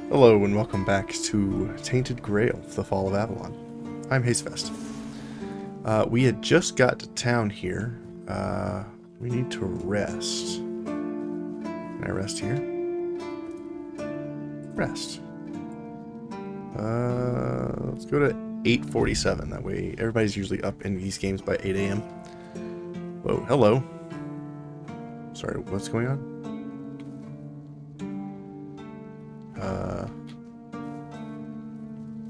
Hello and welcome back to Tainted Grail, the Fall of Avalon. I'm Hazefest. We had just got to town here. We need to rest. Can I rest here? Rest. Let's go to 8:47. That way everybody's usually up in these games by 8 a.m. Whoa, hello. Sorry, what's going on?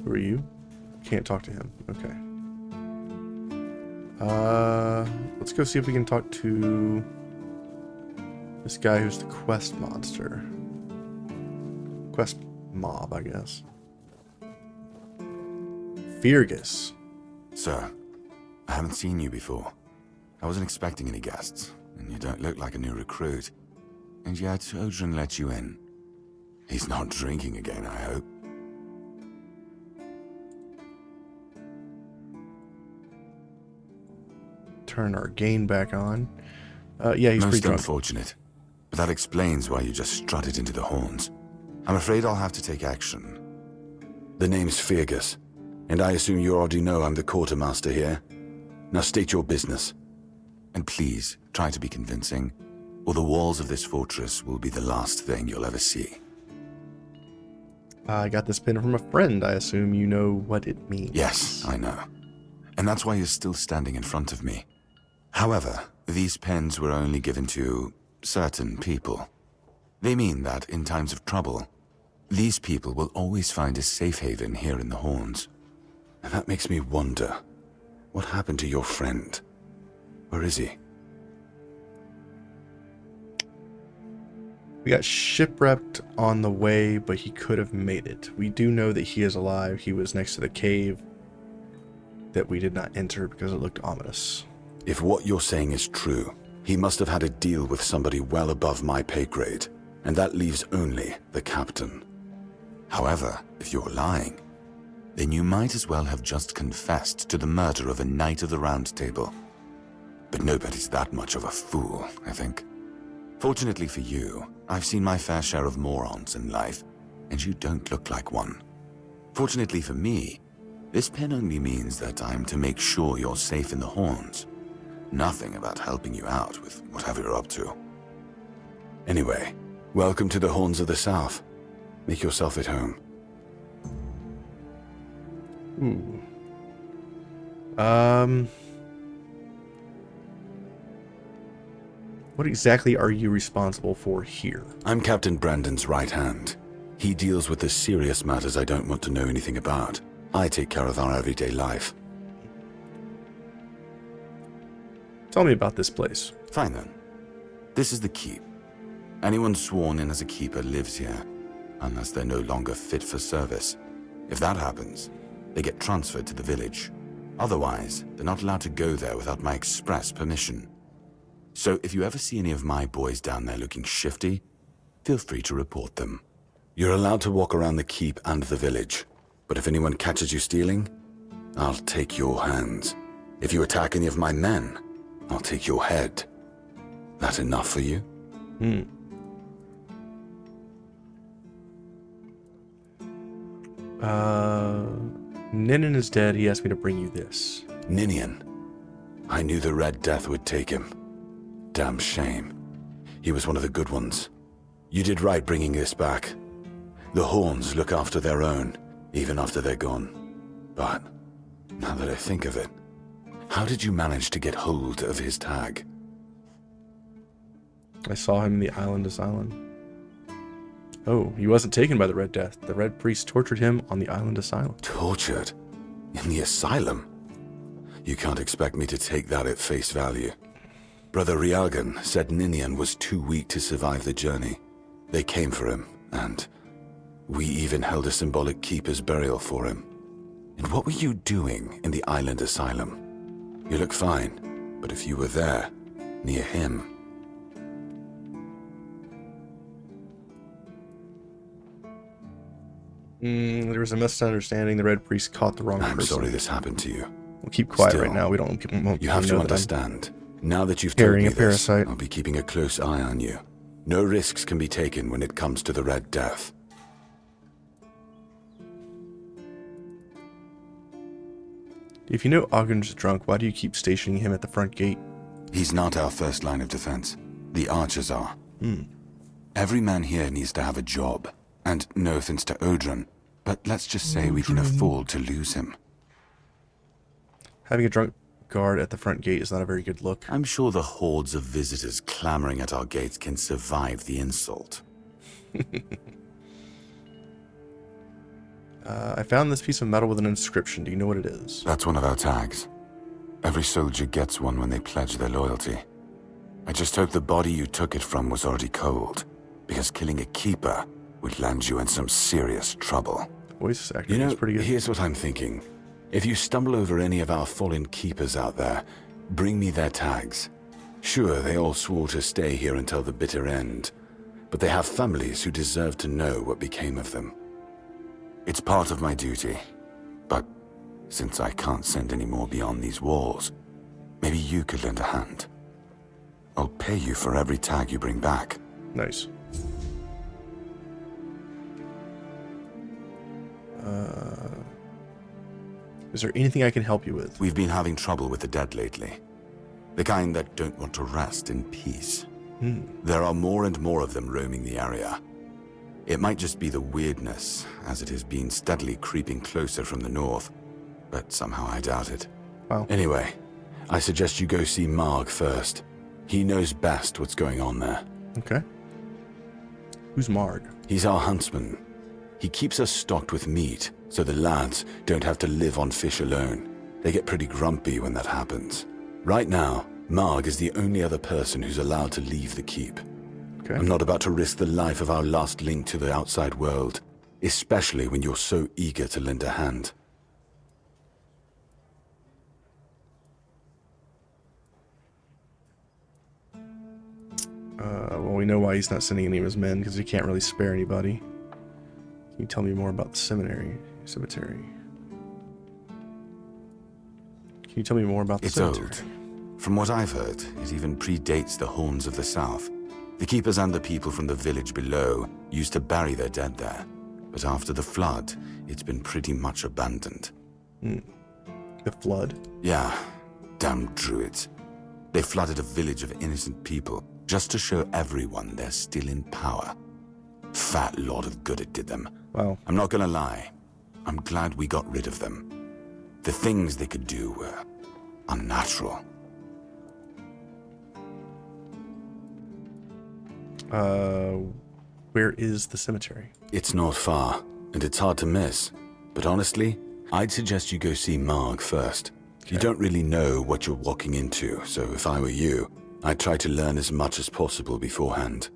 Who are you? Can't talk to him. Okay. Let's go see if we can talk to this guy who's the quest monster. Quest mob, I guess. Fergus. Sir, I haven't seen you before. I wasn't expecting any guests, and you don't look like a new recruit. And yet, Odrin let you in. He's not drinking again, I hope. Turn our gain back on. Yeah, he's pretty Most drunk. unfortunate. But that explains why you just strutted into the horns. I'm afraid I'll have to take action. The name's Fergus, and I assume you already know I'm the quartermaster here. Now state your business. And please, try to be convincing, or the walls of this fortress will be the last thing you'll ever see. I got this pin from a friend. I assume you know what it means. Yes, I know. And that's why you're still standing in front of me. However, these pens were only given to certain people. They mean that in times of trouble, these people will always find a safe haven here in the Horns. And that makes me wonder, what happened to your friend? Where is he? We got shipwrecked on the way, but he could have made it. We do know that he is alive. He was next to the cave that we did not enter because it looked ominous. If what you're saying is true, he must have had a deal with somebody well above my pay grade, and that leaves only the captain. However, if you're lying, then you might as well have just confessed to the murder of a Knight of the Round Table. But nobody's that much of a fool, I think. Fortunately for you, I've seen my fair share of morons in life, and you don't look like one. Fortunately for me, this pen only means that I'm to make sure you're safe in the Horns. Nothing about helping you out with whatever you're up to. Anyway, welcome to the Horns of the South. Make yourself at home. Ooh. What exactly are you responsible for here? I'm Captain Brandon's right hand. He deals with the serious matters I don't want to know anything about. I take care of our everyday life. Tell me about this place. Fine then. This is the keep. Anyone sworn in as a keeper lives here, unless they're no longer fit for service. If that happens, they get transferred to the village. Otherwise, they're not allowed to go there without my express permission. So if you ever see any of my boys down there looking shifty, feel free to report them. You're allowed to walk around the keep and the village, but if anyone catches you stealing, I'll take your hands. If you attack any of my men, I'll take your head. That enough for you? Ninin is dead. He asked me to bring you this. Ninian. I knew the Red Death would take him. Damn shame. He was one of the good ones. You did right bringing this back. The Horns look after their own, even after they're gone. But, now that I think of it, how did you manage to get hold of his tag? I saw him in the island asylum. Oh, he wasn't taken by the Red Death. The Red Priest tortured him on the island asylum. Tortured? In the asylum? You can't expect me to take that at face value. Brother Rialgan said Ninian was too weak to survive the journey. They came for him, and we even held a symbolic keeper's burial for him. And what were you doing in the island asylum? You look fine, but if you were there, near him... There was a misunderstanding. The Red Priest caught the wrong person. I'm sorry this happened to you. We'll keep quiet Still, right now. We don't. People won't You have know to that understand. Now that you've told carrying me a parasite. this, I'll be keeping a close eye on you. No risks can be taken when it comes to the Red Death. If you know Ogden's drunk, why do you keep stationing him at the front gate? He's not our first line of defense. The archers are. Every man here needs to have a job. And no offense to Odrin, but let's just say we can afford to lose him. Having a drunk guard at the front gate is not a very good look. I'm sure the hordes of visitors clamoring at our gates can survive the insult. I found this piece of metal with an inscription. Do you know what it is? That's one of our tags. Every soldier gets one when they pledge their loyalty. I just hope the body you took it from was already cold, because killing a keeper would land you in some serious trouble. Voice acting is pretty good. Here's what I'm thinking. If you stumble over any of our fallen keepers out there, bring me their tags. Sure, they all swore to stay here until the bitter end, but they have families who deserve to know what became of them. It's part of my duty, but since I can't send any more beyond these walls, maybe you could lend a hand. I'll pay you for every tag you bring back. Nice. Is there anything I can help you with? We've been having trouble with the dead lately. The kind that don't want to rest in peace. There are more and more of them roaming the area. It might just be the weirdness, as it has been steadily creeping closer from the north, but somehow I doubt it. Wow. Anyway, I suggest you go see Marg first. He knows best what's going on there. Okay. Who's Marg? He's our huntsman. He keeps us stocked with meat, so the lads don't have to live on fish alone. They get pretty grumpy when that happens. Right now, Marg is the only other person who's allowed to leave the keep. Okay. I'm not about to risk the life of our last link to the outside world, especially when you're so eager to lend a hand. Well, we know why he's not sending any of his men, because he can't really spare anybody. Can you tell me more about the cemetery? Can you tell me more about the cemetery? It's old. From what I've heard, it even predates the Horns of the South. The keepers and the people from the village below used to bury their dead there. But after the flood, it's been pretty much abandoned. The flood? Yeah, damn druids. They flooded a village of innocent people just to show everyone they're still in power. Fat lot of good it did them. Wow. I'm not gonna lie. I'm glad we got rid of them. The things they could do were unnatural. Where is the cemetery? It's not far, and it's hard to miss. But honestly, I'd suggest you go see Marg first. You don't really know what you're walking into, so if I were you, I'd try to learn as much as possible beforehand.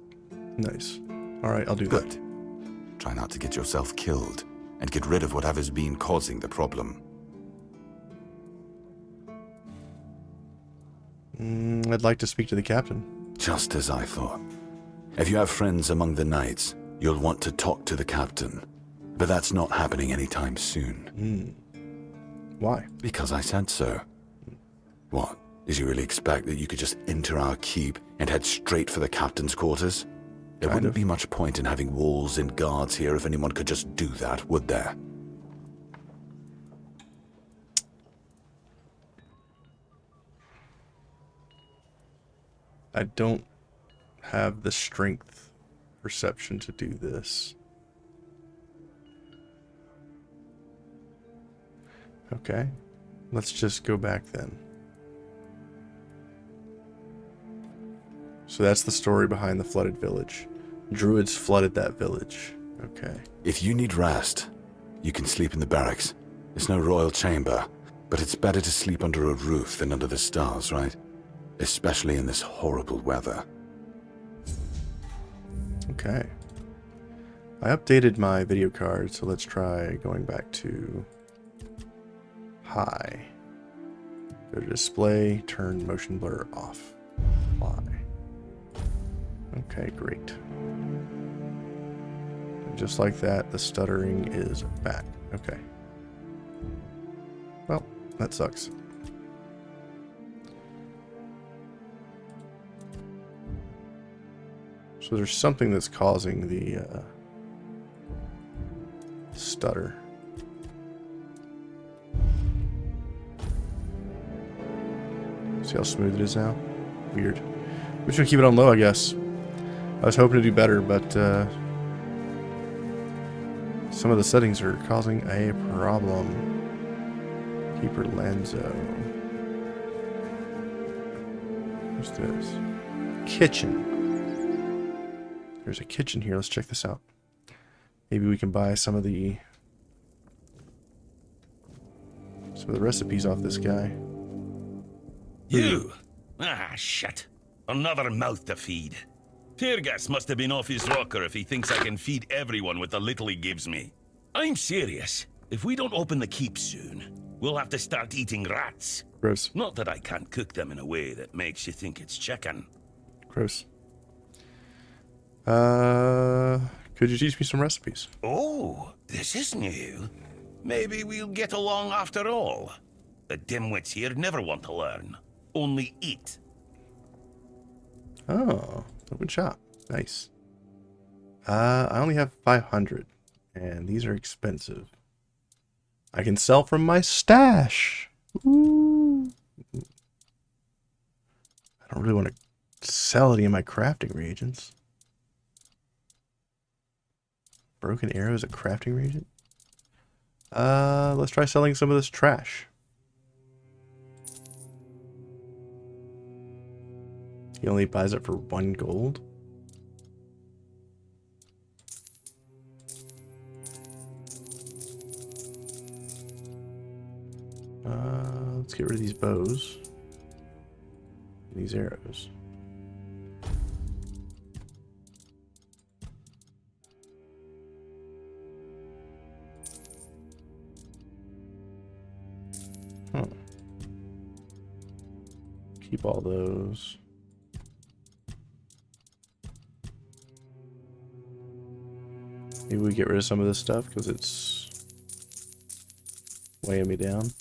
Nice. Alright, I'll do Good. that. Try not to get yourself killed, and get rid of whatever's been causing the problem. I'd like to speak to the captain. Just as I thought. If you have friends among the knights, you'll want to talk to the captain. But that's not happening anytime soon. Why? Because I said so. What? Did you really expect that you could just enter our keep and head straight for the captain's quarters? There wouldn't be much point in having walls and guards here if anyone could just do that, would there? I don't have the strength perception to do this. Okay. Let's just go back then. So that's the story behind the flooded village. Druids flooded that village. Okay. If you need rest, you can sleep in the barracks. It's no royal chamber, but it's better to sleep under a roof than under the stars, right? Especially in this horrible weather. Okay. I updated my video card, so let's try going back to high. Go to display, turn motion blur off. Apply. Okay, great. And just like that, the stuttering is back. Okay. Well, that sucks. So there's something that's causing the stutter. See how smooth it is now? Weird. We're just gonna keep it on low, I guess. I was hoping to do better, but some of the settings are causing a problem. Keeper Lenzo. What's this? Kitchen. There's a kitchen here. Let's check this out. Maybe we can buy some of the recipes off this guy. You! Ah, shit. Another mouth to feed. Teargas must have been off his rocker if he thinks I can feed everyone with the little he gives me. I'm serious. If we don't open the keep soon, we'll have to start eating rats. Gross. Not that I can't cook them in a way that makes you think it's chicken. Gross. Could you teach me some recipes? Oh, this is new. Maybe we'll get along after all. The dimwits here never want to learn. Only eat. Oh, open shop. Nice. I only have 500, and these are expensive. I can sell from my stash. Ooh. I don't really want to sell any of my crafting reagents. Broken arrow is a crafting reagent? Let's try selling some of this trash. He only buys it for 1 gold? Let's get rid of these bows. And these arrows. Huh. Keep all those. Maybe we get rid of some of this stuff because it's weighing me down.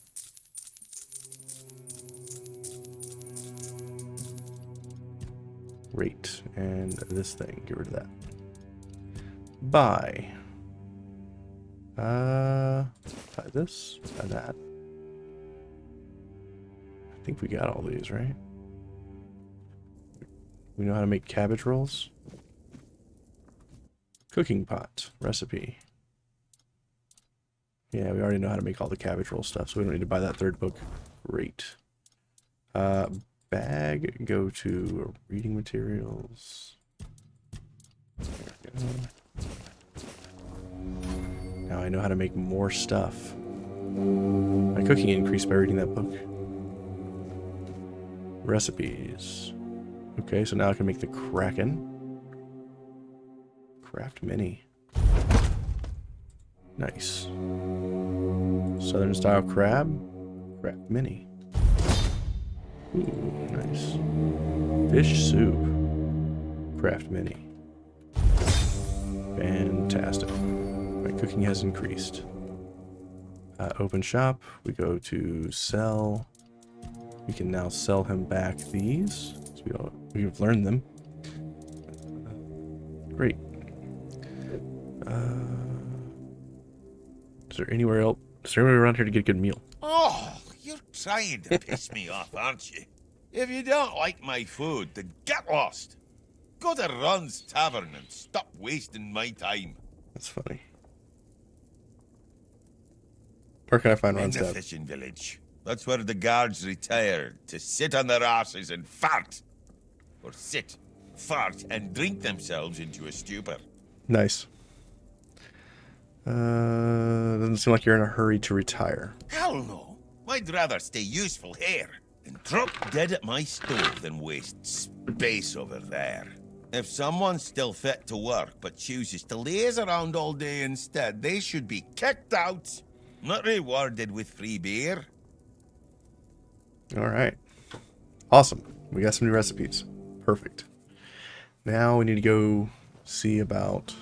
Great. And this thing, get rid of that. Buy. Buy this, buy that. I think we got all these, right? We know how to make cabbage rolls. Cooking pot recipe. Yeah, we already know how to make all the cabbage roll stuff, so we don't need to buy that 3rd book. Great. Bag, go to reading materials. There we go. Now I know how to make more stuff. My cooking increased by reading that book. Recipes. Okay, so now I can make the Kraken. Craft mini. Nice. Southern style crab. Craft mini. Ooh, nice. Fish soup. Craft mini. Fantastic. My cooking has increased. Open shop. We go to sell. We can now sell him back these. So we've learned them. Great. Is there anywhere else? Is there anywhere around here to get a good meal? Oh, you're trying to piss me off, aren't you? If you don't like my food, then get lost. Go to Ron's Tavern and stop wasting my time. That's funny. Where can I find In Ron's the Tavern? fishing village. That's where the guards retire to sit on their asses and fart. Or sit, fart, and drink themselves into a stupor. Nice. Doesn't seem like you're in a hurry to retire. Hell no. I'd rather stay useful here and drop dead at my stove than waste space over there. If someone's still fit to work but chooses to laze around all day instead, they should be kicked out, not rewarded with free beer. All right. Awesome. We got some new recipes. Perfect. Now we need to go see about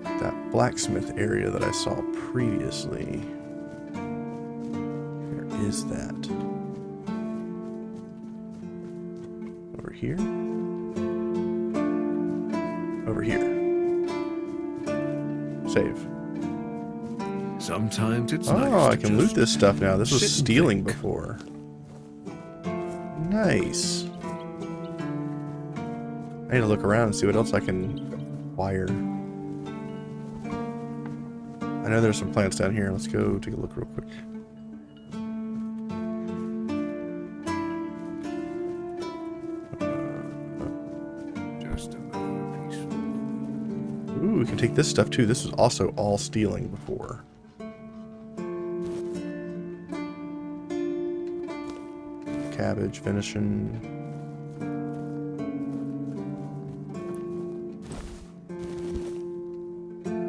that blacksmith area that I saw previously. Where is that? Over here? Over here. Save. Sometimes it's Oh, nice I to can loot just this stuff now. This was sit and stealing think. before. Nice. I need to look around and see what else I can wire. I know there's some plants down here. Let's go take a look real quick. Just another peaceful. Ooh, we can take this stuff too. This was also all stealing before. Cabbage finishing.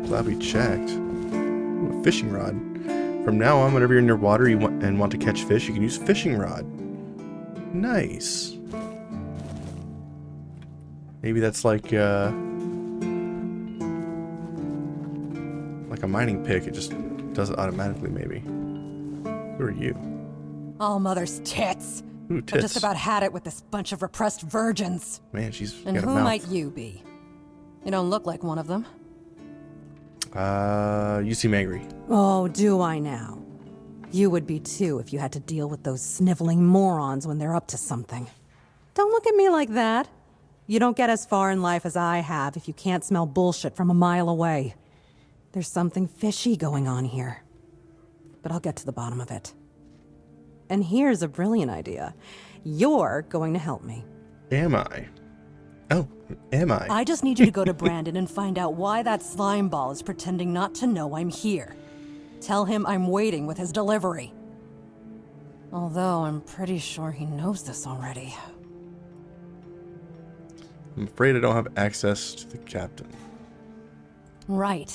Glad we checked. Ooh, a fishing rod. From now on, whenever you're near water and want to catch fish, you can use fishing rod. Nice. Maybe that's like a mining pick. It just does it automatically, maybe. Who are you? All mother's tits. Ooh, I've tits. just about had it with this bunch of repressed virgins. Man, she's And got a who mouth. might you be? You don't look like one of them. You seem angry. Oh, do I now? You would be too if you had to deal with those sniveling morons when they're up to something. Don't look at me like that. You don't get as far in life as I have if you can't smell bullshit from a mile away. There's something fishy going on here. But I'll get to the bottom of it. And here's a brilliant idea. You're going to help me. Am I? Oh, am I? I just need you to go to Brandon and find out why that slime ball is pretending not to know I'm here. Tell him I'm waiting with his delivery. Although I'm pretty sure he knows this already. I'm afraid I don't have access to the captain. Right.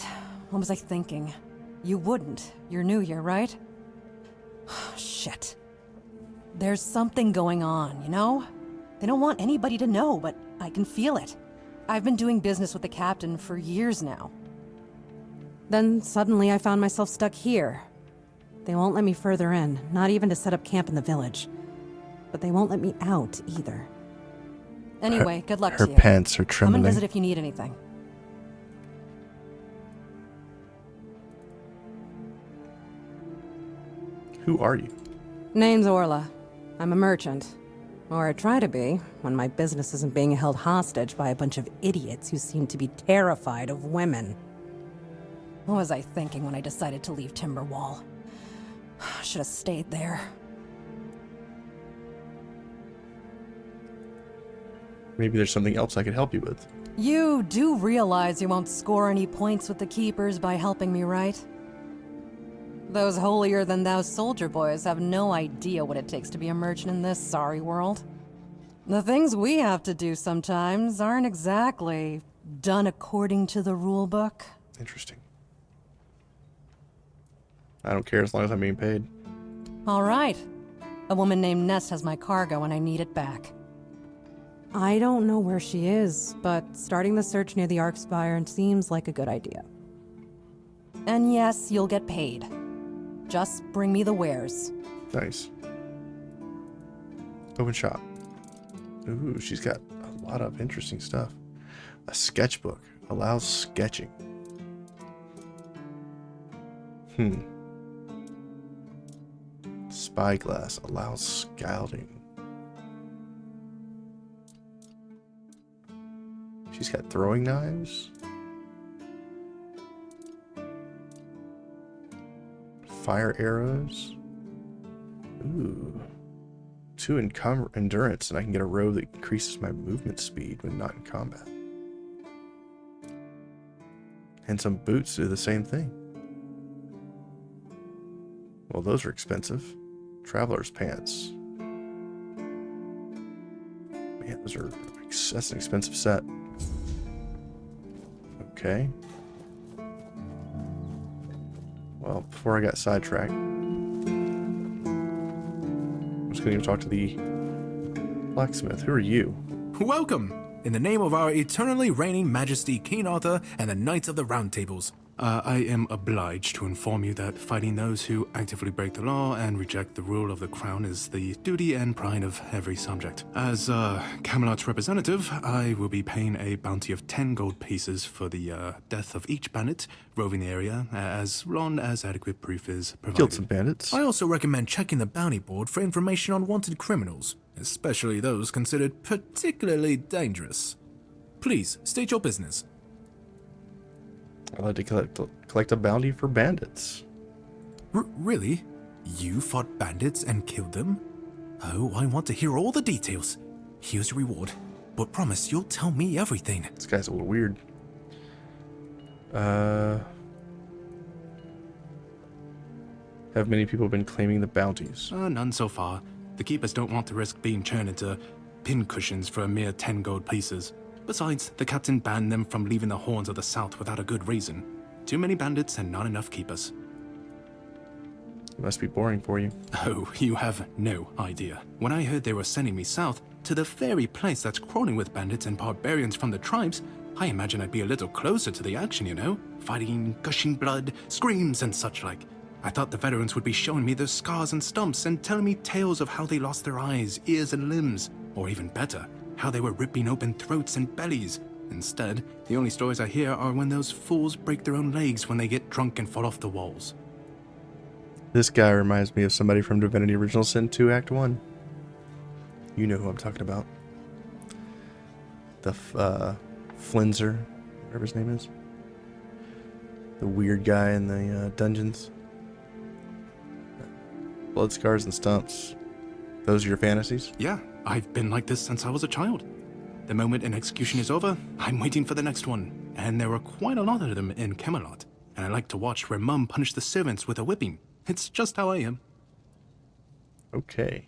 What was I thinking? You wouldn't. You're new here, right? Shit. There's something going on, you know? They don't want anybody to know, but I can feel it. I've been doing business with the captain for years now. Then suddenly I found myself stuck here. They won't let me further in, not even to set up camp in the village. But they won't let me out either. Anyway, good luck Her to you. pants are Come trembling. and visit if you need anything. Who are you? Name's Orla. I'm a merchant. Or I try to be, when my business isn't being held hostage by a bunch of idiots who seem to be terrified of women. What was I thinking when I decided to leave Timberwall? Should have stayed there. Maybe there's something else I could help you with. You do realize you won't score any points with the Keepers by helping me, right? Those holier-than-thou soldier boys have no idea what it takes to be a merchant in this sorry world. The things we have to do sometimes aren't exactly done according to the rule book. Interesting. I don't care as long as I'm being paid. All right. A woman named Nest has my cargo and I need it back. I don't know where she is, but starting the search near the Arkspire seems like a good idea. And yes, you'll get paid. Just bring me the wares. Nice. Open shop. Ooh, she's got a lot of interesting stuff. A sketchbook allows sketching. Spyglass allows scouting. She's got throwing knives. Fire arrows. Ooh. 2 endurance, and I can get a robe that increases my movement speed when not in combat. And some boots do the same thing. Well, those are expensive. Traveler's pants. Man, that's an expensive set. Okay. Well, before I got sidetracked, I'm just going to talk to the blacksmith. Who are you? Welcome! In the name of our eternally reigning majesty, King Arthur, and the Knights of the Round Tables, I am obliged to inform you that fighting those who actively break the law and reject the rule of the crown is the duty and pride of every subject. As Camelot's representative, I will be paying a bounty of 10 gold pieces for the death of each bandit roving the area, as long as adequate proof is provided. Killed some bandits. I also recommend checking the bounty board for information on wanted criminals, especially those considered particularly dangerous. Please, state your business. I'd like to collect a bounty for bandits. Really? You fought bandits and killed them? Oh, I want to hear all the details. Here's your reward, but promise you'll tell me everything. This guy's a little weird. Have many people been claiming the bounties? None so far. The keepers don't want to risk being turned into pincushions for a mere 10 gold pieces. Besides, the captain banned them from leaving the horns of the south without a good reason. Too many bandits and not enough keepers. It must be boring for you. Oh, you have no idea. When I heard they were sending me south, to the very place that's crawling with bandits and barbarians from the tribes, I imagined I'd be a little closer to the action, you know? Fighting, gushing blood, screams and such like. I thought the veterans would be showing me their scars and stumps and telling me tales of how they lost their eyes, ears and limbs. Or even better, how they were ripping open throats and bellies. Instead, the only stories I hear are when those fools break their own legs when they get drunk and fall off the walls. This guy reminds me of somebody from Divinity Original Sin 2 Act 1. You know who I'm talking about. The Flinzer, whatever his name is. The weird guy in the dungeons. Blood scars and stumps. Those are your fantasies? Yeah, I've been like this since I was a child. The moment an execution is over, I'm waiting for the next one. And there are quite a lot of them in Camelot. And I like to watch where Mum punished the servants with a whipping. It's just how I am. Okay.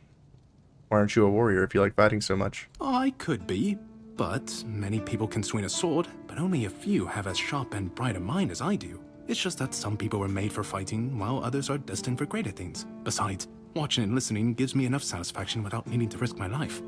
Why aren't you a warrior if you like fighting so much? I could be, but many people can swing a sword, but only a few have as sharp and bright a mind as I do. It's just that some people were made for fighting, while others are destined for greater things. Besides, watching and listening gives me enough satisfaction without needing to risk my life.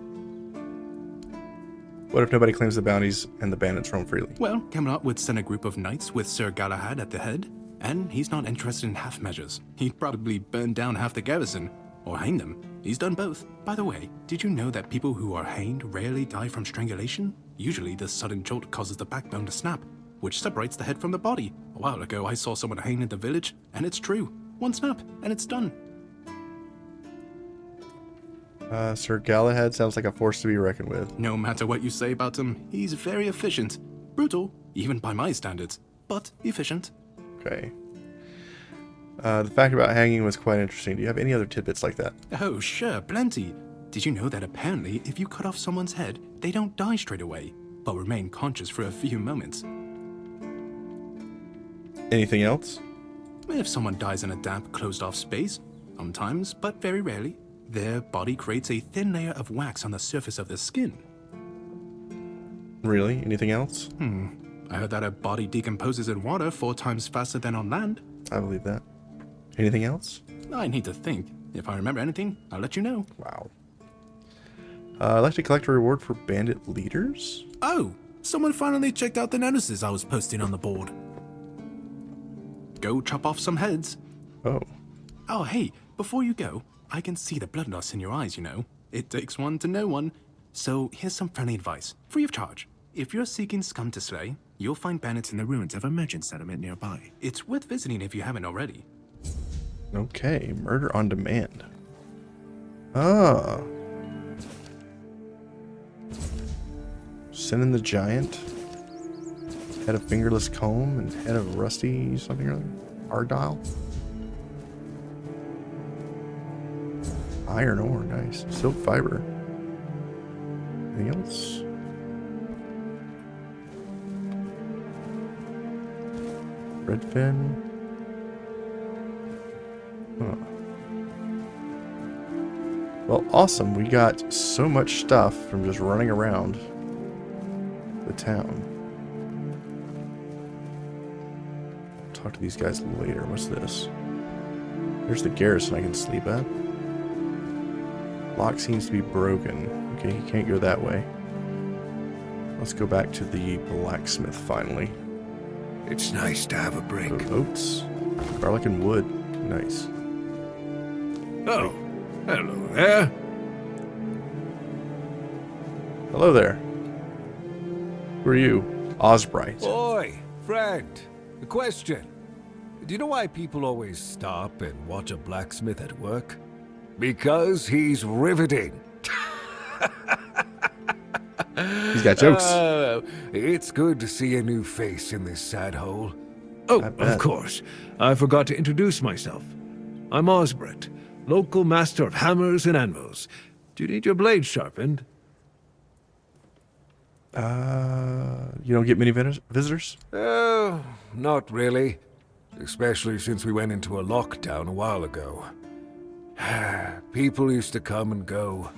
What if nobody claims the bounties and the bandits roam freely? Well, Camelot would send a group of knights with Sir Galahad at the head, and he's not interested in half measures. He'd probably burn down half the garrison, or hang them. He's done both. By the way, did you know that people who are hanged rarely die from strangulation? Usually the sudden jolt causes the backbone to snap, which separates the head from the body. A while ago I saw someone hanged in the village, and it's true. One snap, and it's done. Sir Galahad sounds like a force to be reckoned with. No matter what you say about him, he's very efficient. Brutal, even by my standards, but efficient. Okay. The fact about hanging was quite interesting. Do you have any other tidbits like that? Oh, sure, plenty. Did you know that apparently if you cut off someone's head, they don't die straight away, but remain conscious for a few moments? Anything else? If someone dies in a damp, closed-off space, sometimes, but very rarely, their body creates a thin layer of wax on the surface of the skin. Really? Anything else? I heard that a body decomposes in water 4 times faster than on land. I believe that. Anything else? I need to think. If I remember anything, I'll let you know. Wow. I'd like to collect a reward for bandit leaders. Oh, someone finally checked out the notices I was posting on the board. Go chop off some heads. Oh. Oh, hey, before you go, I can see the blood loss in your eyes, you know. It takes one to know one. So here's some friendly advice, free of charge. If you're seeking scum to slay, you'll find bandits in the ruins of a merchant settlement nearby. It's worth visiting if you haven't already. Okay, murder on demand. Ah. Sin the Giant. Head of Fingerless Comb and head of Rusty something or other. Ardile. Iron ore, nice. Silk fiber. Anything else? Redfin. Huh. Well, awesome. We got so much stuff from just running around the town. Talk to these guys later. What's this? There's the garrison I can sleep at. Lock seems to be broken. Okay, he can't go that way. Let's go back to the blacksmith finally. It's nice to have a break. Oats, garlic and wood. Nice. Oh, hello there. Hello there. Who are you? Osbright. Oi, friend. A question. Do you know why people always stop and watch a blacksmith at work? Because he's riveting. He's got jokes. It's good to see a new face in this sad hole. Oh, I bet. of course. I forgot to introduce myself. I'm Osbert, local master of hammers and anvils. Do you need your blade sharpened? You don't get many visitors? Oh, not really. Especially since we went into a lockdown a while ago. People used to come and go.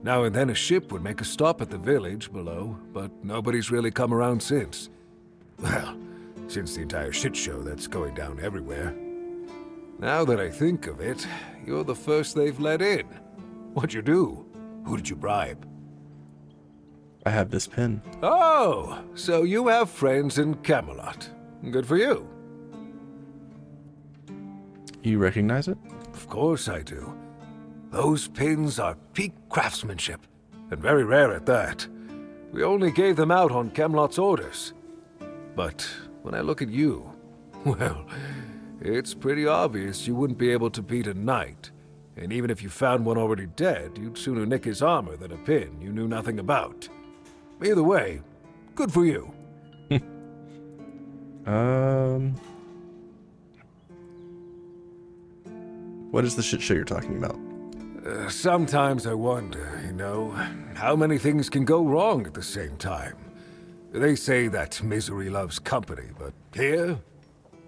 Now and then a ship would make a stop at the village below, but nobody's really come around since. Well, since the entire shit show that's going down everywhere. Now that I think of it, you're the first they've let in. What'd you do? Who did you bribe? I have this pin. Oh, so you have friends in Camelot. Good for you. You recognize it? Of course I do. Those pins are peak craftsmanship, and very rare at that. We only gave them out on Camelot's orders. But when I look at you, well, it's pretty obvious you wouldn't be able to beat a knight. And even if you found one already dead, you'd sooner nick his armor than a pin you knew nothing about. Either way, good for you. What is the shit show you're talking about? Sometimes I wonder, how many things can go wrong at the same time. They say that misery loves company, but here,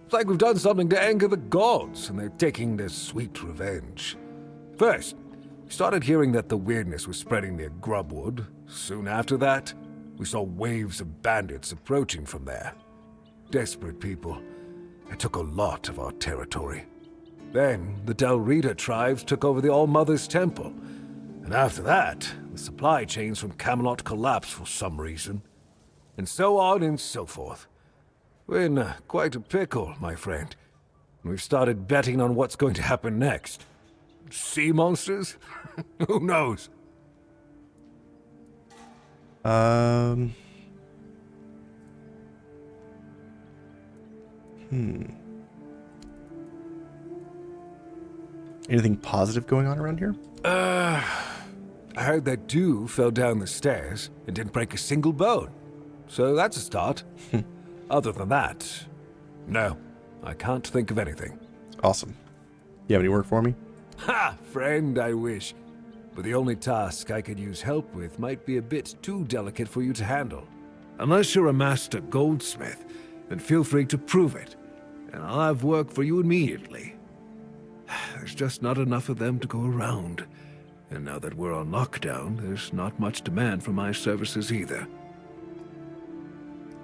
it's like we've done something to anger the gods, and they're taking their sweet revenge. First, we started hearing that the weirdness was spreading near Grubwood. Soon after that, we saw waves of bandits approaching from there. Desperate people. It took a lot of our territory. Then, the Del Rita tribes took over the All-Mother's Temple. And after that, the supply chains from Camelot collapsed for some reason. And so on and so forth. We're in quite a pickle, my friend. We've started betting on what's going to happen next. Sea monsters? Who knows? Anything positive going on around here? I heard that dew fell down the stairs and didn't break a single bone. So that's a start. Other than that, no, I can't think of anything. Awesome. You have any work for me? Ha! Friend, I wish. But the only task I could use help with might be a bit too delicate for you to handle. Unless you're a master goldsmith, then feel free to prove it, and I'll have work for you immediately. There's just not enough of them to go around. And now that we're on lockdown, there's not much demand for my services either.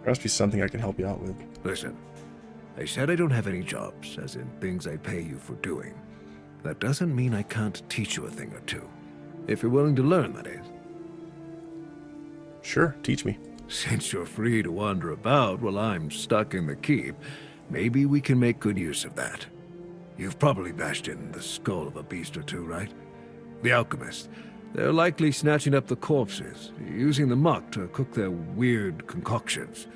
There must be something I can help you out with. Listen, I said I don't have any jobs, as in things I pay you for doing. That doesn't mean I can't teach you a thing or two. If you're willing to learn, that is. Sure, teach me. Since you're free to wander about while I'm stuck in the keep, maybe we can make good use of that. You've probably bashed in the skull of a beast or two, right? The alchemists. They're likely snatching up the corpses, using the muck to cook their weird concoctions.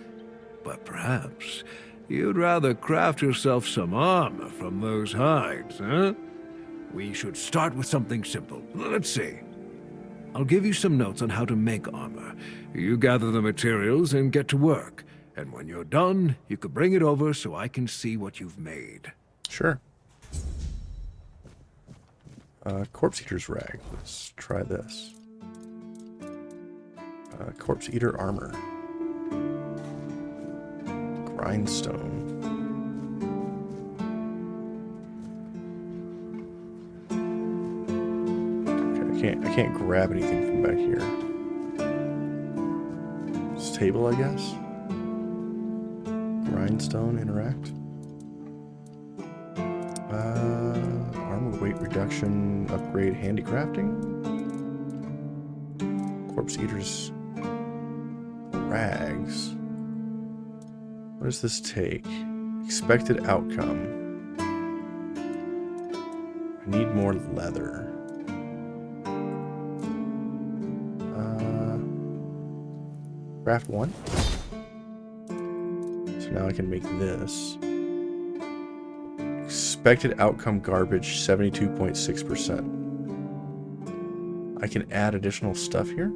But perhaps you'd rather craft yourself some armor from those hides, huh? We should start with something simple. Let's see. I'll give you some notes on how to make armor. You gather the materials and get to work. And when you're done, you could bring it over so I can see what you've made. Sure. Corpse Eater's Rag. Let's try this. Corpse Eater Armor. Grindstone. Okay, I can't grab anything from back here. This table, I guess. Grindstone, interact. Armor weight reduction, upgrade handicrafting. Corpse Eater's Rags. What does this take? Expected outcome. I need more leather. Craft 1. So now I can make this. Expected outcome garbage 72.6%. I can add additional stuff here.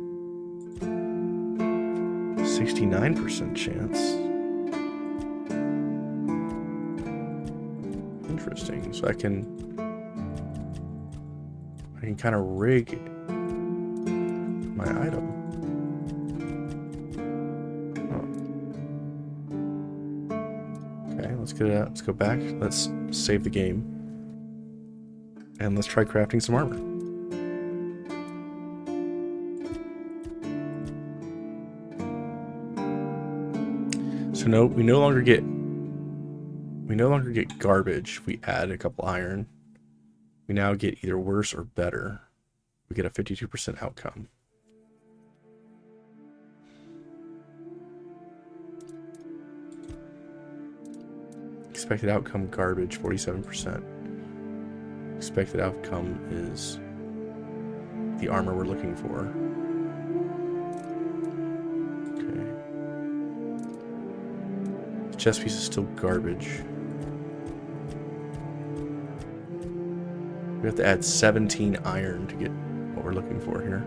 69% chance. Interesting. So I can kind of rig my item. Oh. Okay, let's get it out. Let's go back. Let's save the game. And let's try crafting some armor. So no, we no longer get garbage if we add a couple iron. We now get either worse or better. We get a 52% outcome. Expected outcome garbage 47%. Expected outcome is the armor we're looking for. Okay. The chest piece is still garbage. We have to add 17 iron to get what we're looking for here.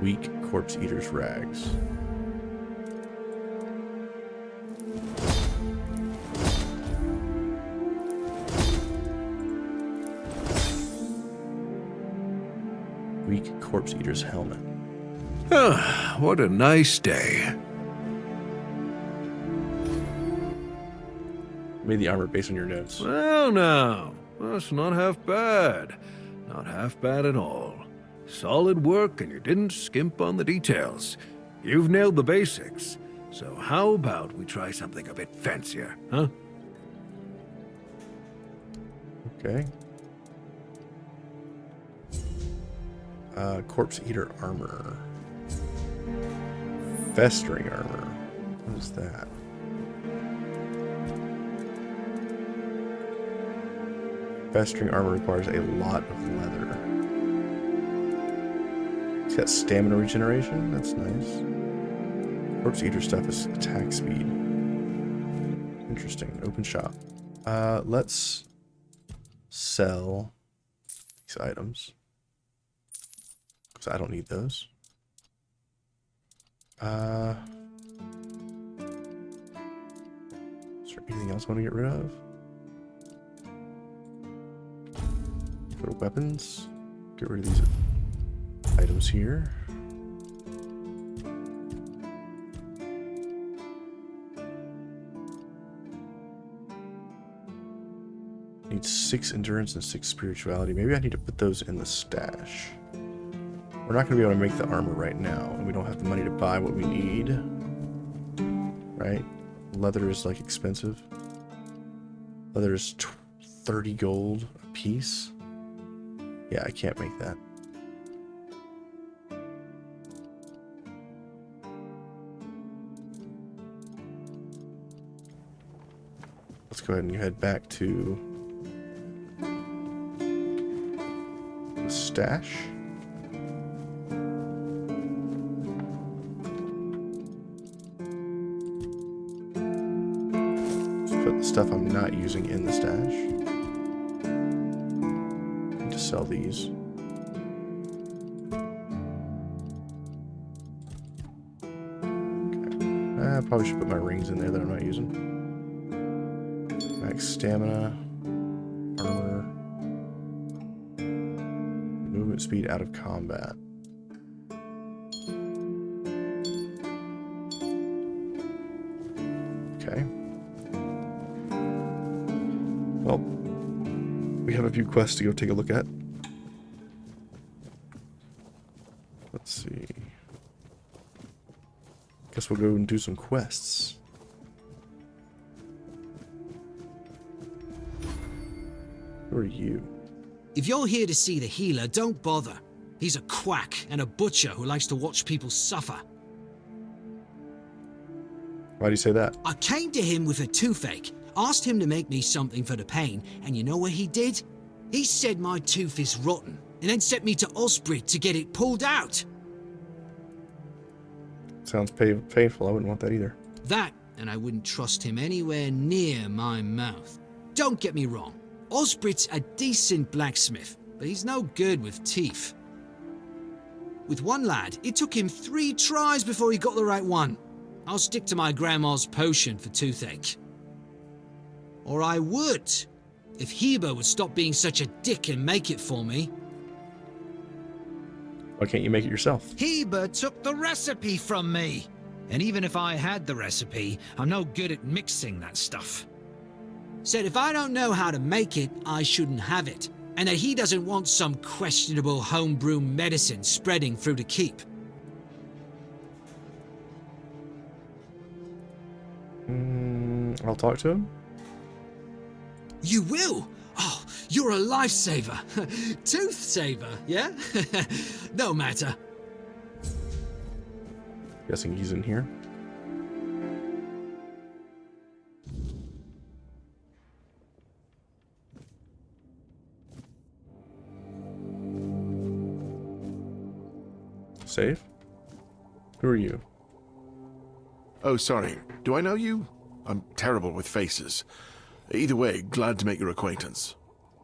Weak corpse eater's rags. Weak corpse eater's helmet. Ah, what a nice day. Made the armor based on your notes. Well, now, that's not half bad. Not half bad at all. Solid work, and you didn't skimp on the details. You've nailed the basics. So how about we try something a bit fancier, huh? Okay. Corpse eater armor. Festering armor. What is that? Festering armor requires a lot of leather. It's got stamina regeneration. That's nice. Corpse eater stuff is attack speed. Interesting. Open shop. Let's sell these items. Because I don't need those. Is there anything else I want to get rid of? Go to weapons. Get rid of these items here. Need 6 endurance and 6 spirituality. Maybe I need to put those in the stash. We're not going to be able to make the armor right now, and we don't have the money to buy what we need. Right? Leather is like expensive. Leather is 30 gold a piece. Yeah, I can't make that. Let's go ahead and head back to the stash. Let's put the stuff I'm not using in the stash. To sell these. Okay. I probably should put my rings in there that I'm not using. Max stamina, armor, movement speed out of combat. Okay. Well, we have a few quests to go take a look at. Let's see. Guess we'll go and do some quests. Who are you? If you're here to see the healer, don't bother. He's a quack and a butcher who likes to watch people suffer. Why do you say that? I came to him with a toothache, asked him to make me something for the pain, and you know what he did? He said my tooth is rotten, and then sent me to Osprey to get it pulled out. Sounds painful. I wouldn't want that either. That, and I wouldn't trust him anywhere near my mouth. Don't get me wrong, Osprey's a decent blacksmith, but he's no good with teeth. With one lad, it took him 3 tries before he got the right one. I'll stick to my grandma's potion for toothache. Or I would, if Heber would stop being such a dick and make it for me. Why can't you make it yourself? Heber took the recipe from me. And even if I had the recipe, I'm no good at mixing that stuff. Said if I don't know how to make it, I shouldn't have it. And that he doesn't want some questionable homebrew medicine spreading through the keep. I'll talk to him. You will? Oh, you're a lifesaver. Tooth saver, yeah? No matter. Guessing he's in here. Save? Who are you? Oh, sorry. Do I know you? I'm terrible with faces. Either way, glad to make your acquaintance.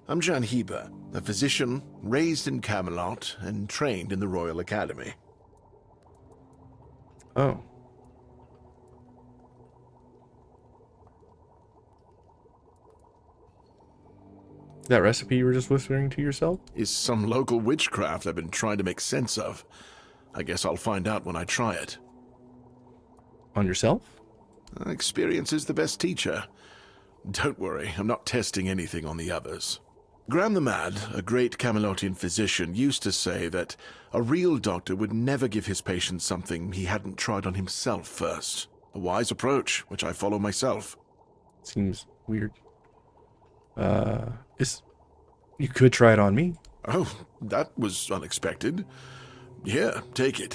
I'm Jan Heber, a physician raised in Camelot and trained in the Royal Academy. Oh. That recipe you were just whispering to yourself? Is some local witchcraft I've been trying to make sense of. I guess I'll find out when I try it. On yourself? Experience is the best teacher. Don't worry, I'm not testing anything on the others. Graham the Mad, a great Camelotian physician, used to say that a real doctor would never give his patients something he hadn't tried on himself first. A wise approach, which I follow myself. Seems weird. You could try it on me. Oh, that was unexpected. Here, take it.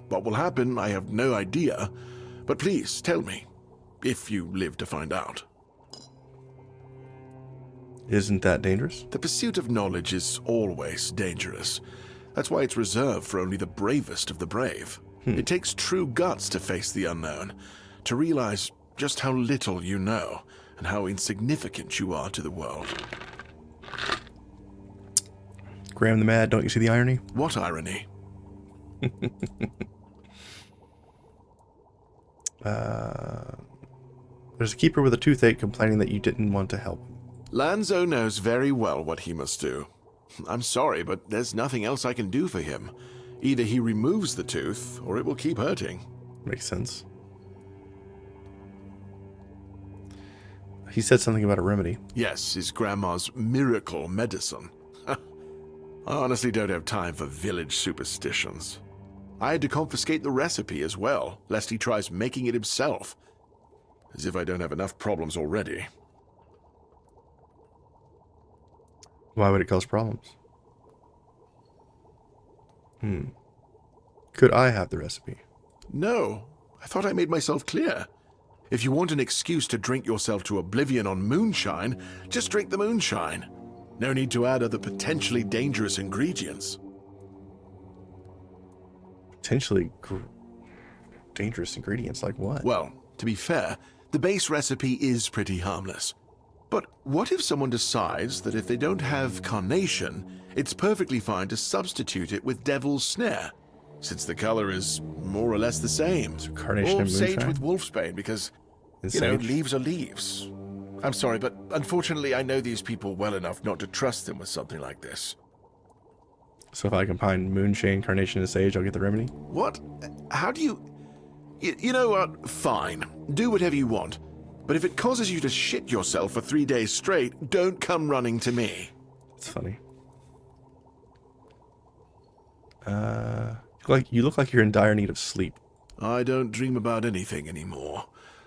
What will happen, I have no idea. But please, tell me, if you live to find out. Isn't that dangerous? The pursuit of knowledge is always dangerous. That's why it's reserved for only the bravest of the brave. It takes true guts to face the unknown, to realize just how little you know, and how insignificant you are to the world. Graham the Mad, don't you see the irony? What irony? There's a keeper with a toothache complaining that you didn't want to help. Lanzo knows very well what he must do. I'm sorry, but there's nothing else I can do for him. Either he removes the tooth, or it will keep hurting. Makes sense. He said something about a remedy. Yes, his grandma's miracle medicine. I honestly don't have time for village superstitions. I had to confiscate the recipe as well, lest he tries making it himself. As if I don't have enough problems already. Why would it cause problems? Could I have the recipe? No, I thought I made myself clear. If you want an excuse to drink yourself to oblivion on moonshine, just drink the moonshine. No need to add other potentially dangerous ingredients. Potentially dangerous ingredients like what? Well, to be fair, the base recipe is pretty harmless. But what if someone decides that if they don't have carnation, it's perfectly fine to substitute it with devil's snare, since the color is more or less the same? So carnation or and sage moonshine? with wolfsbane, because, And you know, sage? leaves are leaves. I'm sorry, but unfortunately I know these people well enough not to trust them with something like this. So if I combine moonshine, carnation, and sage, I'll get the remedy? What? How do you... You know what? Fine. Do whatever you want. But if it causes you to shit yourself for 3 days straight, don't come running to me. It's funny. You look like you're in dire need of sleep. I don't dream about anything anymore,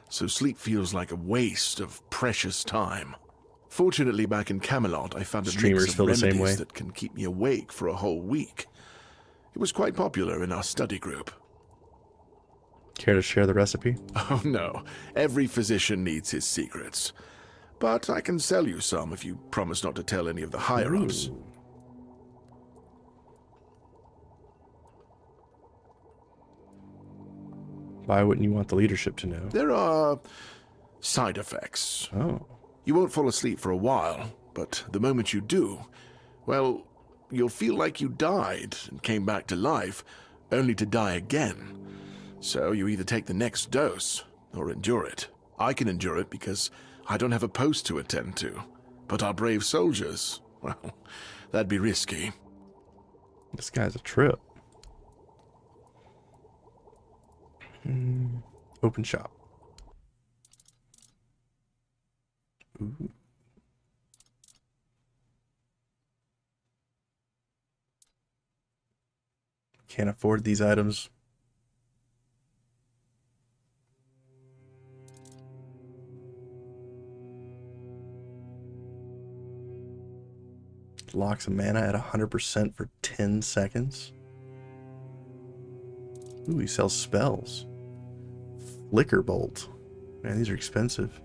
so sleep feels like a waste of precious time. Fortunately, back in Camelot, I found a Streamers mix of feel the same remedies way. that can keep me awake for a whole week. It was quite popular in our study group. Care to share the recipe? Oh no, every physician needs his secrets. But I can sell you some if you promise not to tell any of the higher-ups. Ooh. Why wouldn't you want the leadership to know? There are side effects. Oh. You won't fall asleep for a while, but the moment you do, well, you'll feel like you died and came back to life, only to die again. So you either take the next dose, or endure it. I can endure it because I don't have a post to attend to. But our brave soldiers, well, that'd be risky. This guy's a trip. Open shop. Ooh. Can't afford these items. Locks of mana at 100% for 10 seconds. Ooh, he sells spells. Flicker Bolt. Man, these are expensive.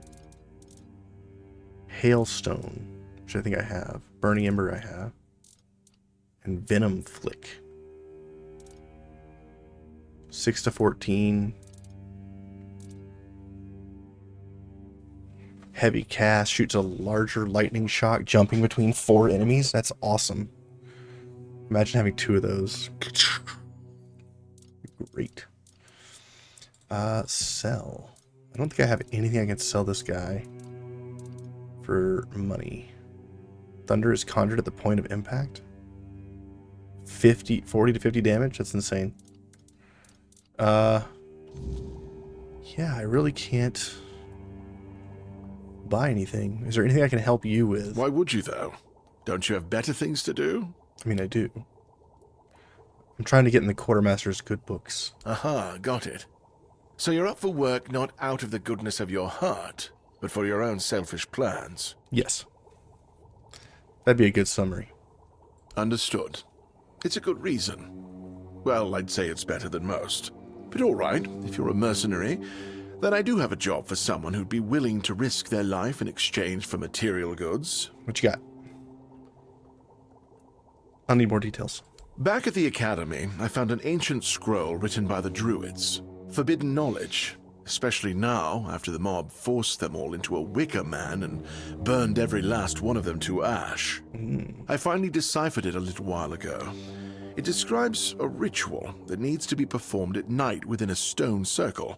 Hailstone, which I think I have. Burning Ember I have. And Venom Flick. 6 to 14. Heavy cast, shoots a larger lightning shock, jumping between 4 enemies. That's awesome. Imagine having 2 of those. Great. Sell. I don't think I have anything I can sell this guy for money. Thunder is conjured at the point of impact. 40 to 50 damage. That's insane. Yeah, I really can't buy anything. Is there anything I can help you with? Why would you, though? Don't you have better things to do? I mean, I do. I'm trying to get in the Quartermaster's good books. Aha, got it. So you're up for work not out of the goodness of your heart, but for your own selfish plans. Yes. That'd be a good summary. Understood. It's a good reason. Well, I'd say it's better than most. But all right, if you're a mercenary, then I do have a job for someone who'd be willing to risk their life in exchange for material goods. What you got? I'll need more details. Back at the Academy, I found an ancient scroll written by the Druids. Forbidden knowledge, especially now, after the mob forced them all into a wicker man and burned every last one of them to ash. I finally deciphered it a little while ago. It describes a ritual that needs to be performed at night within a stone circle.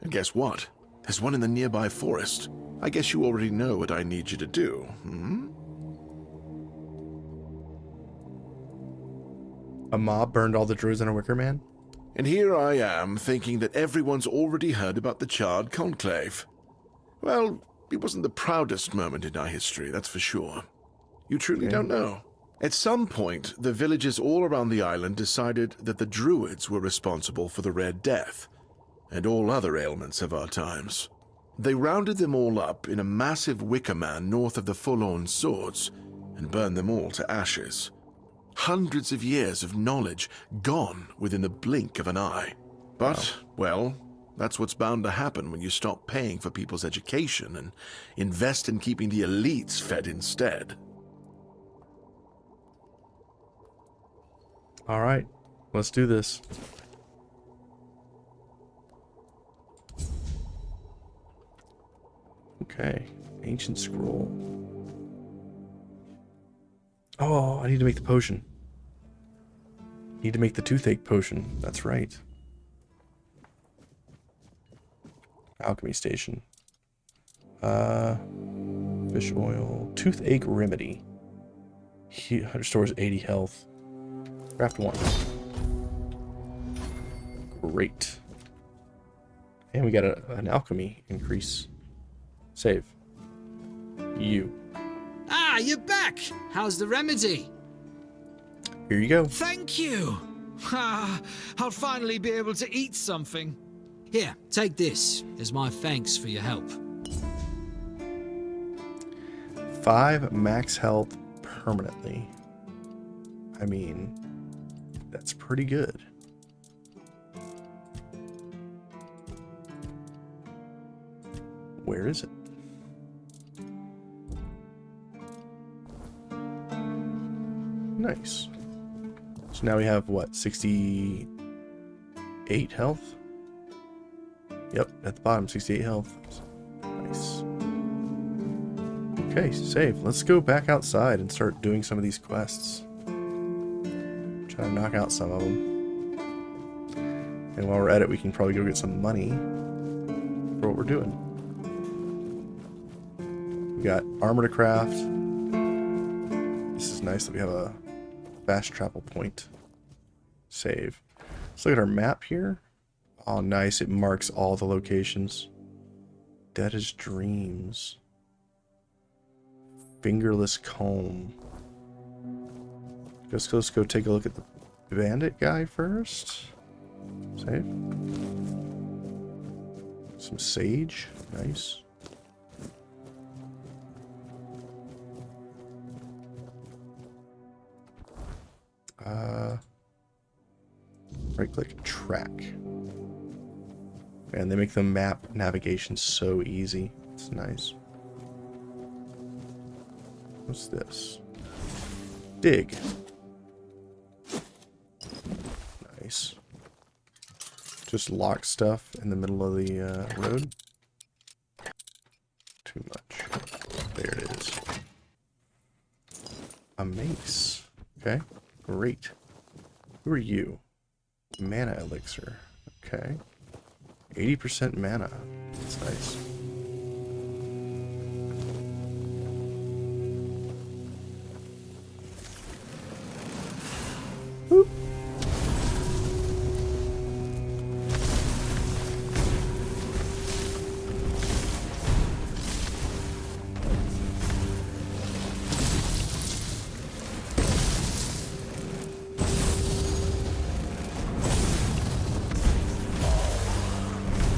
And guess what? There's one in the nearby forest. I guess you already know what I need you to do, hmm? A mob burned all the druids in a wicker man? And here I am, thinking that everyone's already heard about the Charred Conclave. Well, it wasn't the proudest moment in our history, that's for sure. You truly don't know. At some point, the villagers all around the island decided that the Druids were responsible for the Red Death, and all other ailments of our times. They rounded them all up in a massive wicker man north of the Forlorn Swords, and burned them all to ashes. Hundreds of years of knowledge gone within the blink of an eye. But, well, that's what's bound to happen when you stop paying for people's education and invest in keeping the elites fed instead. All right, let's do this. Okay, ancient scroll. Oh, I need to make the potion. Need to make the toothache potion. That's right. Alchemy station. Fish oil. Toothache remedy. He restores 80 health. Craft 1. Great. And we got an alchemy increase. Save. You. Ah, you're back! How's the remedy? Here you go. Thank you! Ah, I'll finally be able to eat something. Here, take this as my thanks for your help. 5 max health permanently. I mean, that's pretty good. Where is it? Nice. So now we have, what, 68 health? Yep, at the bottom, 68 health. Nice. Okay, save. Let's go back outside and start doing some of these quests. Try to knock out some of them. And while we're at it, we can probably go get some money for what we're doing. We got armor to craft. This is nice that we have a fast travel point. Save. Let's look at our map here. Oh, nice. It marks all the locations. Dead as Dreams. Fingerless Comb. Let's go take a look at the bandit guy first. Save. Some sage. Nice. Right click, track. And they make the map navigation so easy. It's nice. What's this? Dig. Nice. Just lock stuff in the middle of the road. Too much. There it is. A mace. Okay, great. Who are you? Mana elixir. Okay. 80% mana. That's nice. Boop.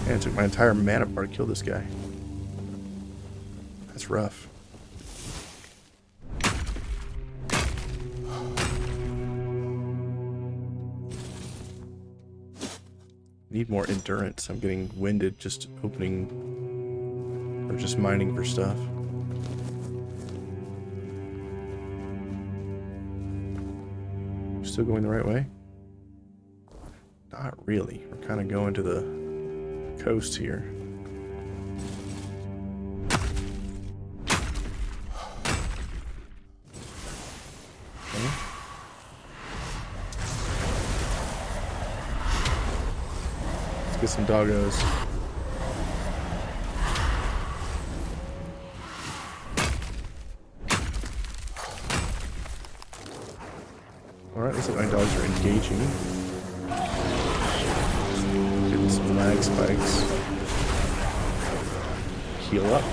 Man, it took my entire mana bar to kill this guy. That's rough. Need more endurance. I'm getting winded just opening or just mining for stuff. Still going the right way? Not really. We're kind of going to the coast here. Okay. Let's get some doggos. Alright, looks like my dogs are engaging. Getting some lag spikes. Heal up.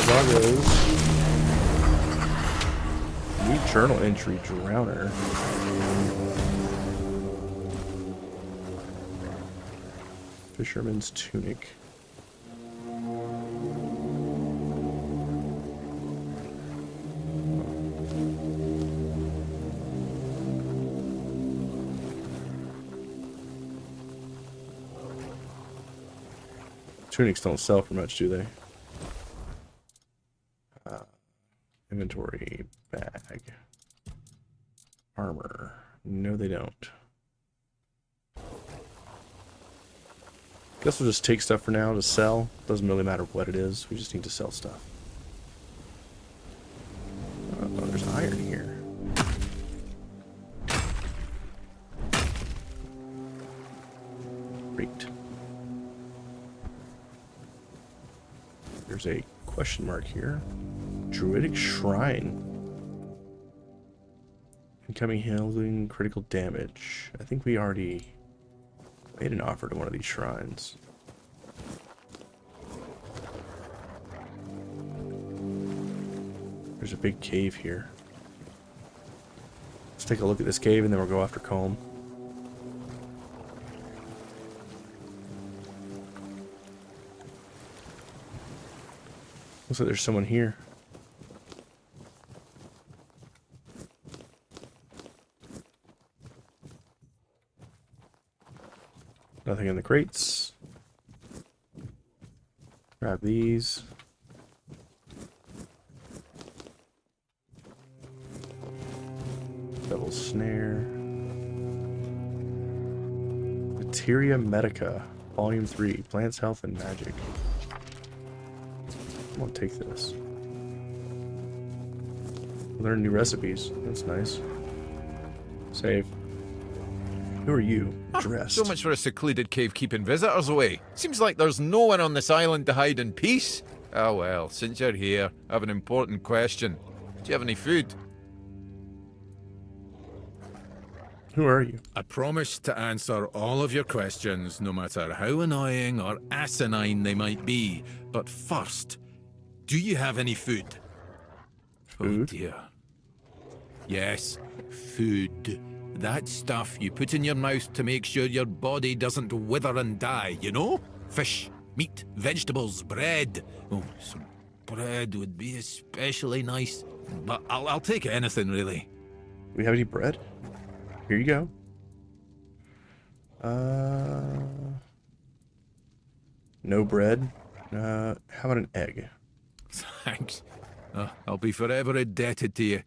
Doggos. New journal entry, Drowner. Fisherman's tunic. Tunics don't sell for much, do they? Inventory, bag, armor. No, they don't. Guess we'll just take stuff for now to sell. Doesn't really matter what it is. We just need to sell stuff. Oh, there's iron here. Great. There's a question mark here. Druidic Shrine. Incoming healing critical damage. I think we already made an offer to one of these shrines. There's a big cave here. Let's take a look at this cave and then we'll go after Colm. Looks like there's someone here. Nothing in the crates. Grab these. Double snare. Materia Medica, Volume 3, Plants, Health, and Magic. I won't take this. Learn new recipes. That's nice. Save. Who are you? Dressed. So much for a secluded cave keeping visitors away. Seems like there's no one on this island to hide in peace. Oh well, since you're here, I have an important question. Do you have any food? Who are you? I promise to answer all of your questions, no matter how annoying or asinine they might be. But first, do you have any food? Food? Oh dear. Yes, food. That stuff you put in your mouth to make sure your body doesn't wither and die, you know? Fish, meat, vegetables, bread. Oh, some bread would be especially nice. But I'll take anything, really. Do we have any bread? Here you go. No bread. How about an egg? Thanks. I'll be forever indebted to you.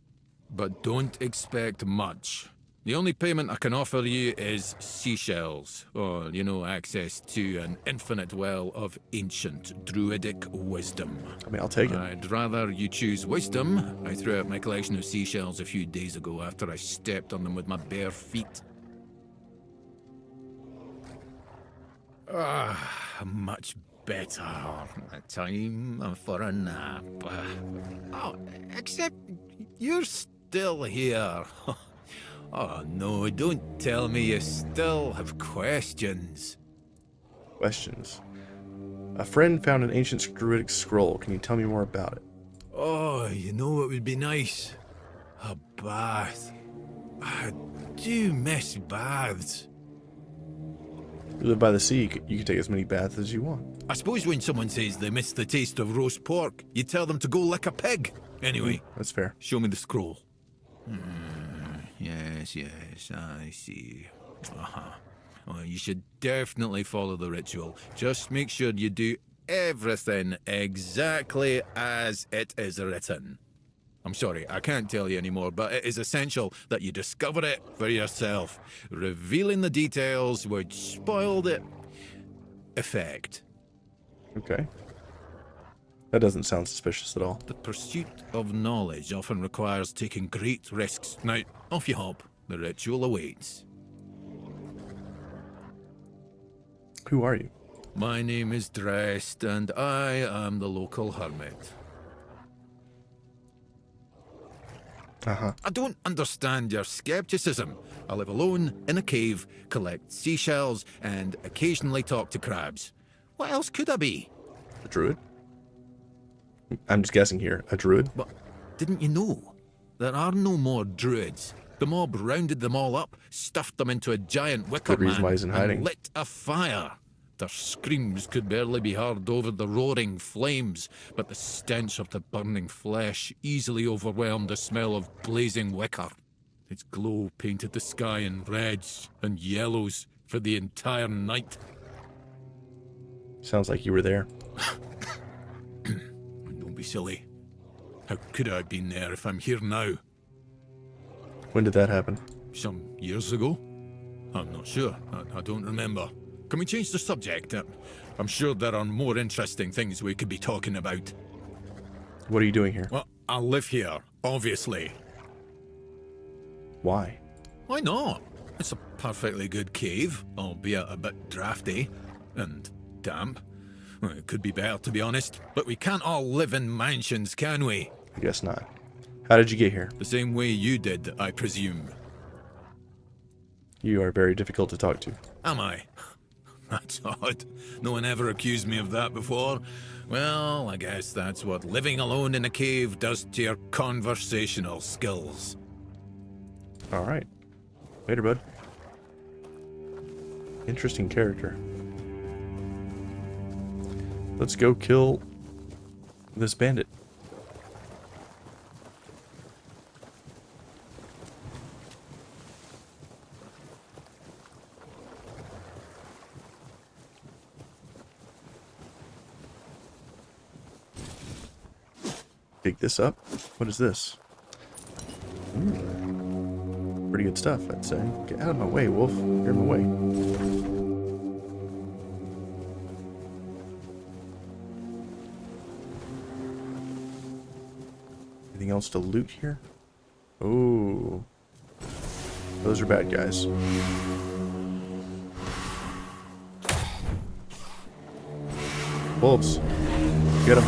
But don't expect much. The only payment I can offer you is seashells, or, you know, access to an infinite well of ancient druidic wisdom. I mean, I'll take it. I'd rather you choose wisdom. I threw out my collection of seashells a few days ago after I stepped on them with my bare feet. Much better. Time for a nap. Oh, except you're still here. Oh no, don't tell me you still have questions. Questions. A friend found an ancient druidic scroll. Can you tell me more about it? Oh, you know what would be nice? A bath. I do miss baths. You live by the sea. You can take as many baths as you want. I suppose when someone says they miss the taste of roast pork, you tell them to go lick a pig. Anyway, That's fair. show me the scroll. Yes, I see. Well, you should definitely follow the ritual. Just make sure you do everything exactly as it is written. I'm sorry, I can't tell you anymore, but it is essential that you discover it for yourself. Revealing the details would spoil the effect. Okay. That doesn't sound suspicious at all. The pursuit of knowledge often requires taking great risks. Now, off you hop. The ritual awaits. Who are you? My name is Dressed, and I am the local hermit. Uh-huh. I don't understand your skepticism. I live alone in a cave, collect seashells, and occasionally talk to crabs. What else could I be? A druid? I'm just guessing here. A druid? But didn't you know? There are no more druids. The mob rounded them all up, stuffed them into a giant wicker The reason man, why he's in hiding. and lit a fire. Their screams could barely be heard over the roaring flames, but the stench of the burning flesh easily overwhelmed the smell of blazing wicker. Its glow painted the sky in reds and yellows for the entire night. Sounds like you were there. Don't be silly. How could I have been there if I'm here now? When did that happen? Some years ago? I'm not sure. I don't remember. Can we change the subject? I'm sure there are more interesting things we could be talking about. What are you doing here? Well, I live here, obviously. Why? Why not? It's a perfectly good cave, albeit a bit drafty and damp. Well, it could be better, to be honest, but we can't all live in mansions, can we? I guess not. How did you get here? The same way you did, I presume. You are very difficult to talk to. Am I? That's odd. No one ever accused me of that before. Well, I guess that's what living alone in a cave does to your conversational skills. All right. Later, bud. Interesting character. Let's go kill This bandit. Dig this up. What is this? Ooh. Pretty good stuff, I'd say. Get out of my way, wolf. You're in my way. Anything else to loot here? Oh. Those are bad guys. Wolves. Get them.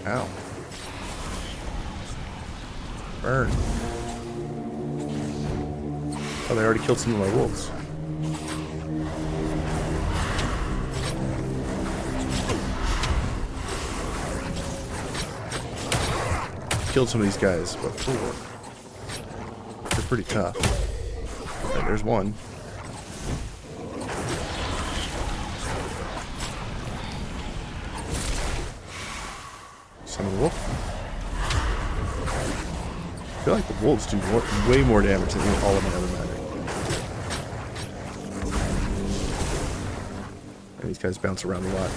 Ow. Burn. Oh, they already killed some of my wolves. Killed some of these guys before. They're pretty tough. Okay, there's one. Summon the wolf. I feel like the wolves do way more damage than all of my other magic. And these guys bounce around a lot.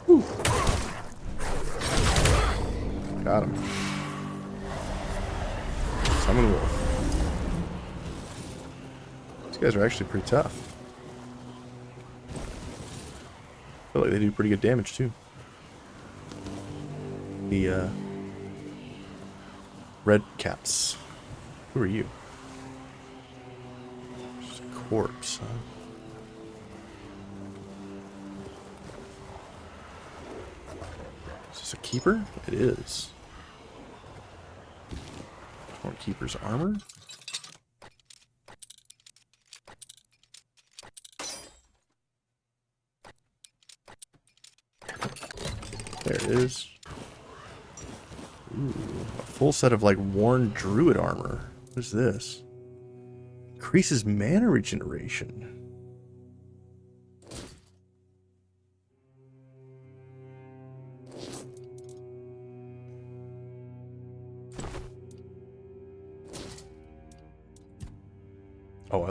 Whew. Got him. Summon the wolf. These guys are actually pretty tough. I feel like they do pretty good damage too. The red caps. Who are you? Just a corpse, huh? Is this a keeper? It is. More keeper's armor. There it is. Ooh, a full set of like worn druid armor. What is this? Increases mana regeneration. Oh,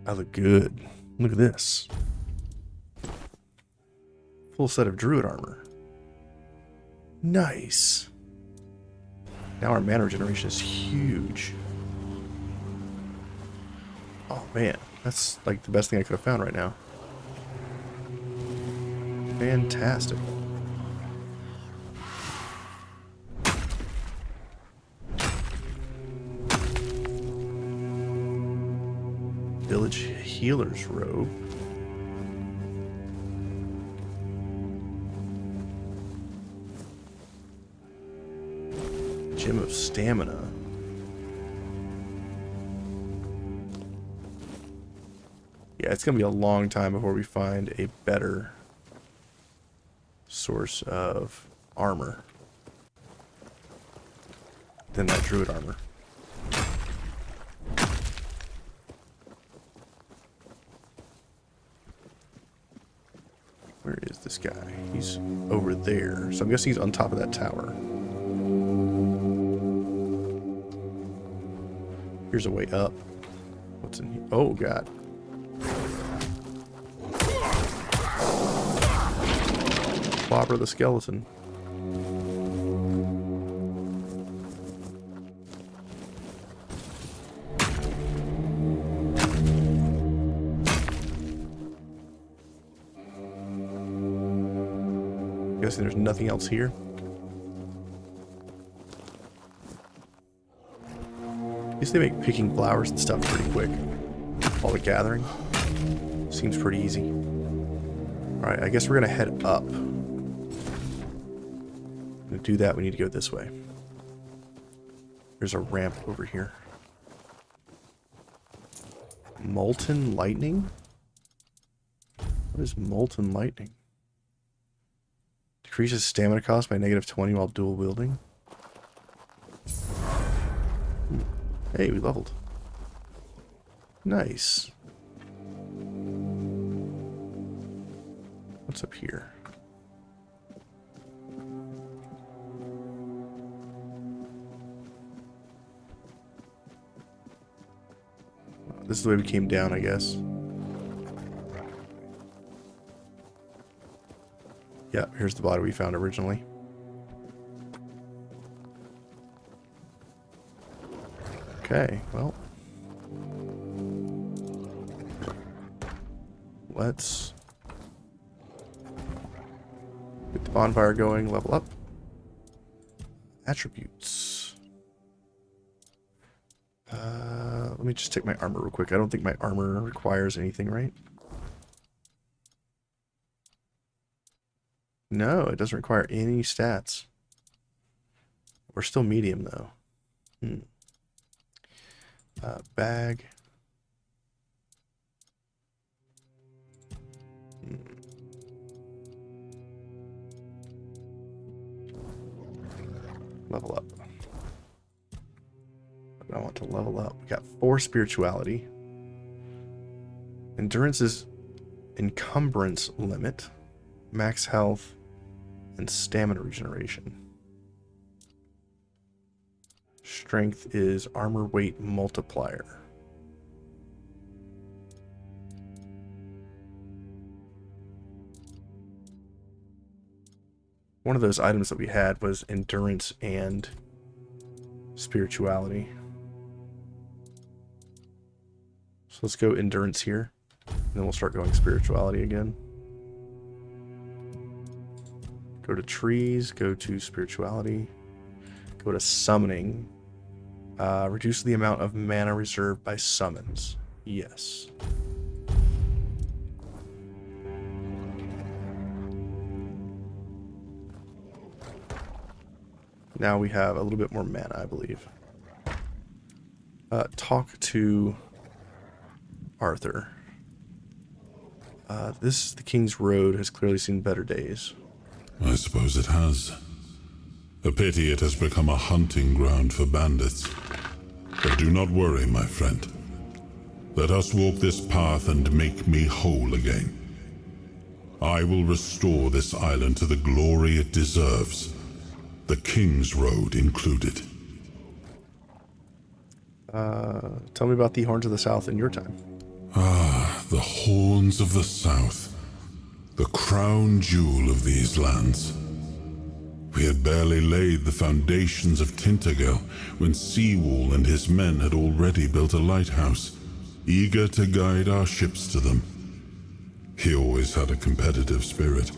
I look good. Look at this. Full set of druid armor. Nice. Now our mana regeneration is huge. Oh man, that's like the best thing I could have found right now. Fantastic. Village healer's robe. Gem of stamina. Yeah, it's gonna be a long time before we find a better source of armor than that druid armor. Where is this guy? He's over there. So I'm guessing he's on top of that tower. Here's a way up. What's in here? Oh, God. Clobber the skeleton. Guessing there's nothing else here. I guess they make picking flowers and stuff pretty quick. All the gathering seems pretty easy. Alright, I guess we're gonna head up. To do that, we need to go this way. There's a ramp over here. Molten lightning? What is molten lightning? Decreases stamina cost by -20 while dual wielding. Hey, we leveled. Nice. What's up here? This is the way we came down, I guess. Yeah, here's the body we found originally. Okay, well. Let's get the bonfire going, level up. Attributes. Let me just take my armor real quick. I don't think my armor requires anything, right? No, it doesn't require any stats. We're still medium, though. Bag. Level up. I want to level up. We got 4 spirituality. Endurance is encumbrance limit, max health, and stamina regeneration. Strength is armor weight multiplier. One of those items that we had was endurance and spirituality. So let's go endurance here, and then we'll start going spirituality again. Go to trees, go to spirituality, go to summoning. Reduce the amount of mana reserved by summons. Yes. Now we have a little bit more mana, I believe. Talk to Arthur. The King's Road has clearly seen better days. I suppose it has. A pity it has become a hunting ground for bandits. But do not worry, my friend. Let us walk this path and make me whole again. I will restore this island to the glory it deserves. The King's Road included. Tell me about the Horns of the South in your time. Ah, the Horns of the South. The crown jewel of these lands. We had barely laid the foundations of Tainted Grail when Seawall and his men had already built a lighthouse, eager to guide our ships to them. He always had a competitive spirit.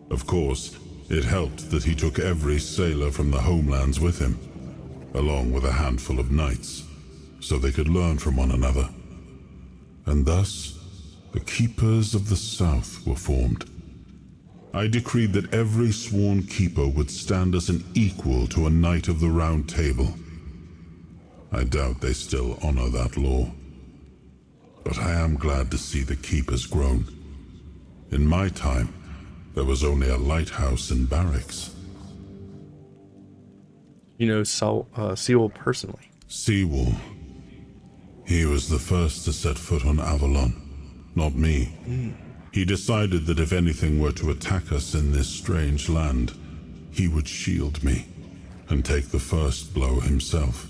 Of course, it helped that he took every sailor from the homelands with him, along with a handful of knights, so they could learn from one another. And thus, the Keepers of the South were formed. I decreed that every sworn keeper would stand as an equal to a Knight of the Round Table. I doubt they still honor that law. But I am glad to see the keepers grown. In my time, there was only a lighthouse and barracks. You know Seawall personally? Seawall. He was the first to set foot on Avalon, not me. He decided that if anything were to attack us in this strange land, he would shield me and take the first blow himself.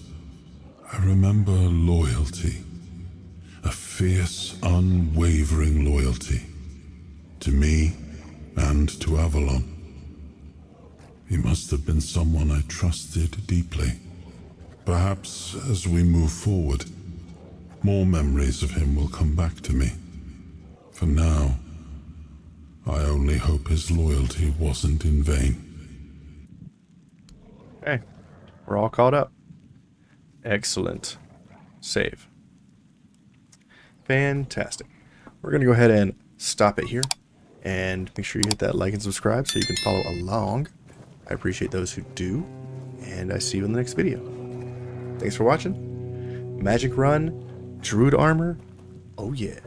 I remember loyalty. A fierce, unwavering loyalty. To me and to Avalon. He must have been someone I trusted deeply. Perhaps as we move forward, more memories of him will come back to me. For now, I only hope his loyalty wasn't in vain. Okay, we're all caught up. Excellent. Save. Fantastic. We're going to go ahead and stop it here. And make sure you hit that like and subscribe so you can follow along. I appreciate those who do. And I see you in the next video. Thanks for watching. Magic Run, Druid Armor. Oh yeah.